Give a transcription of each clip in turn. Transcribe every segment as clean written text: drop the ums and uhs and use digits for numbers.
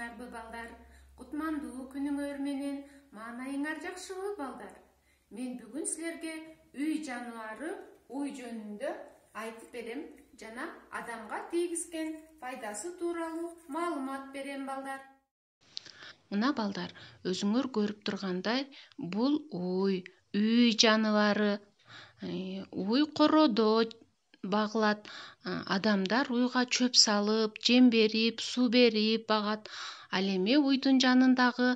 саламатсыңарбы балдар? Кутмандуу күнүңөр менен маанайыңар жакшыбы балдар? Мен бүгүн силерге үй жаныбары уй жөнүндө айтып берем жана адамга тийгизген пайдасы тууралуу маалымат берем балдар. Мына балдар, өзүңөр көрүп тургандай, бул үй жаныбары. Уй кородо багылат. Адамдар уйга чөп салып, жем берип, суу берип багат. Ал эми уйдун жанындагы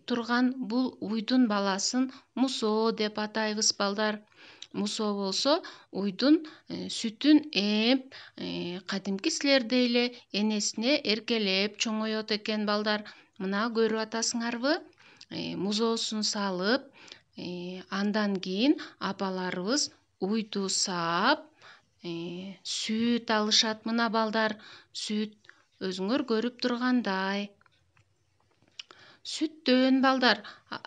турган бул уйдун баласын мусоо деп атайбыз балдар. Мусоо болсо уйдун сүтүн эп, кадимки силердей эле энесине эркелеп чоңоет экен балдар. Мына көрүп атасыңарбы? Музоосун салып, андан кийин апаларыбыз уйду саап, сүт алышат. Мына балдар, сүт өзүңөр көрүп тургандай. Сүттөн балдар,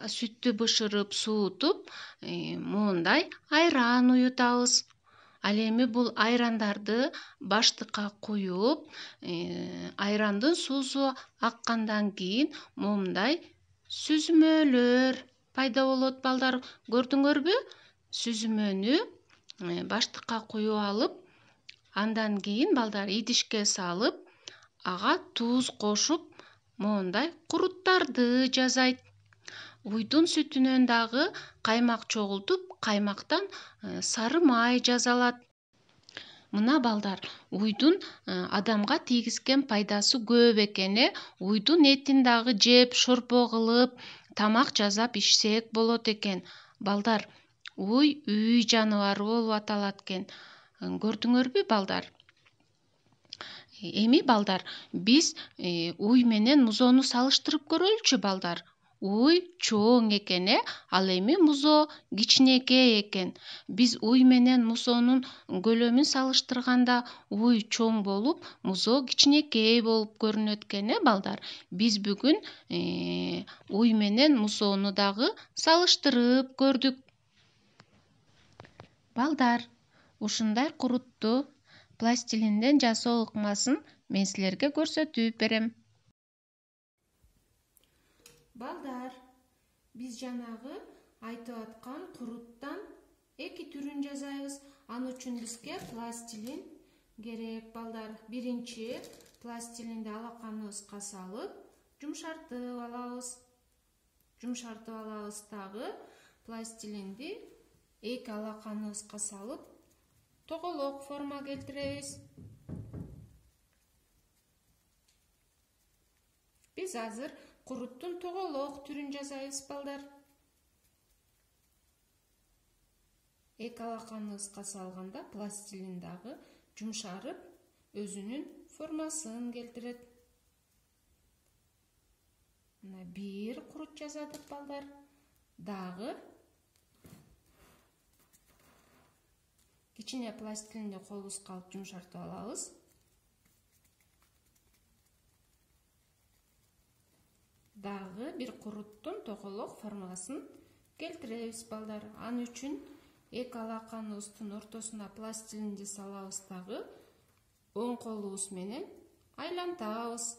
сүттү бышырып, суутуп, моундай айран уютабыз. Ал эми бул айрандарды баштыкка куюп, айрандын суусу аккандан кийин моундай сүзмөлөр пайда болот балдар. Көрдүңөрбү? Сүзмөнү баштыкка куюп алып, андан кийин балдар идишке салып, ага туз кошуп, моундай куруттарды жасайт. Уйдун сүтүнөн дагы каймак чогултуп, каймактан сары май жасалат. Мына балдар, уйдун адамга тийгизген пайдасы көп экен. Уйдун этин дагы жеп, шорпо кылып, тамак жасап ичсек болот экен. Балдар, үй жаныбары болуп аталат экен. Көрдүңөрбү балдар? Эми балдар, биз уй менен музоону салыштырып көрөлүчү балдар. Уй чоң экен, ал эми музоо кичинекей экен. Биз уй менен музоонун көлөмүн салыштырганда уй чоң болуп, музоо кичинекей болуп көрүнөт экен, балдар. Биз бүгүн уй менен музоону дагы салыштырып көрдүк. Балдар, ушундай курутту пластилинден жасоо ыкмасын мен силерге көрсөтүп берем. Балдар, биз жанагы айтып аткан куруттан эки түрүн жасайбыз. Ал үчүн бизге пластилин керек балдар. Биринчи пластилинди алаканыбызга салып, жумшартып алабыз. Дагы пластилинди эки алаканыбызга салып, тоголок форма келтиребиз. Биз азыр куруттун тоголок түрүн жасайбыз балдар. Эки алаканыбызга салганда пластилин дагы жумшарып, өзүнүн формасын келтирет. Мына бир курут жасадык балдар. Дагы кичине пластилинди колубузга алып жумшартып алабыз. Дагы бир куруттун тоголок формасын келтиребиз балдар. Ал үчүн эки алаканыбыздын ортосуна пластилинди салабыз, дагы оң колубуз менен айлантабыз.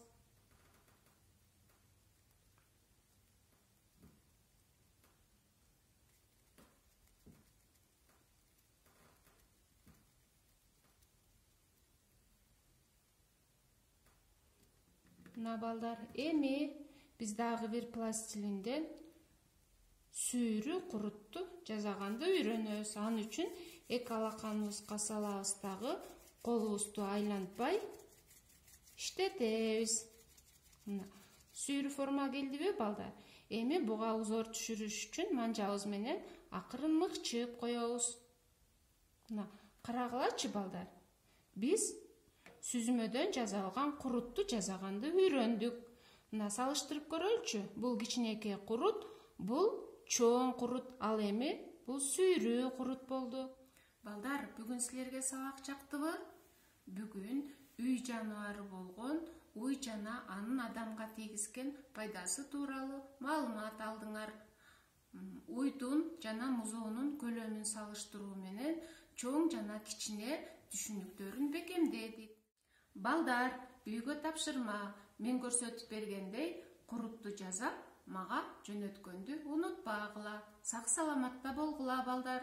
Мына балдар, эми биз дагы бир пластилинден сүйрү курутту жасаганды үйрөнөбүз. Ал үчүн эки алаканыбызга салабыз, дагы колубузду айлантпай иштетебиз. Мына сүйрү форма келдиби балдар? Эми буга узор түшүрүш үчүн манжабыз менен акырын мыкчып коебуз. Мына карагылачы балдар, биз сүзмөдөн жасалган курутту жасаганды үйрөндүк. Мына салыштырып көрөлүчү. Бул кичинекей курут, бул чоң курут, ал эми бул сүйрүү курут болду. Балдар, бүгүн силерге сабак жактыбы? Бүгүн үй жаныбары болгон уй жана анын адамга тийгизген пайдасы тууралуу маалымат алдыңар. Уйдун жана музоонун көлөмүн салыштыруу менен чоң жана кичине түшүнүктөрүн бекемдедик. Балдар, үйгө тапшырма. мен көрсөтүп бергендей курутту жасап мага жөнөткөндү унутпагыла. Сак саламатта болгула балдар.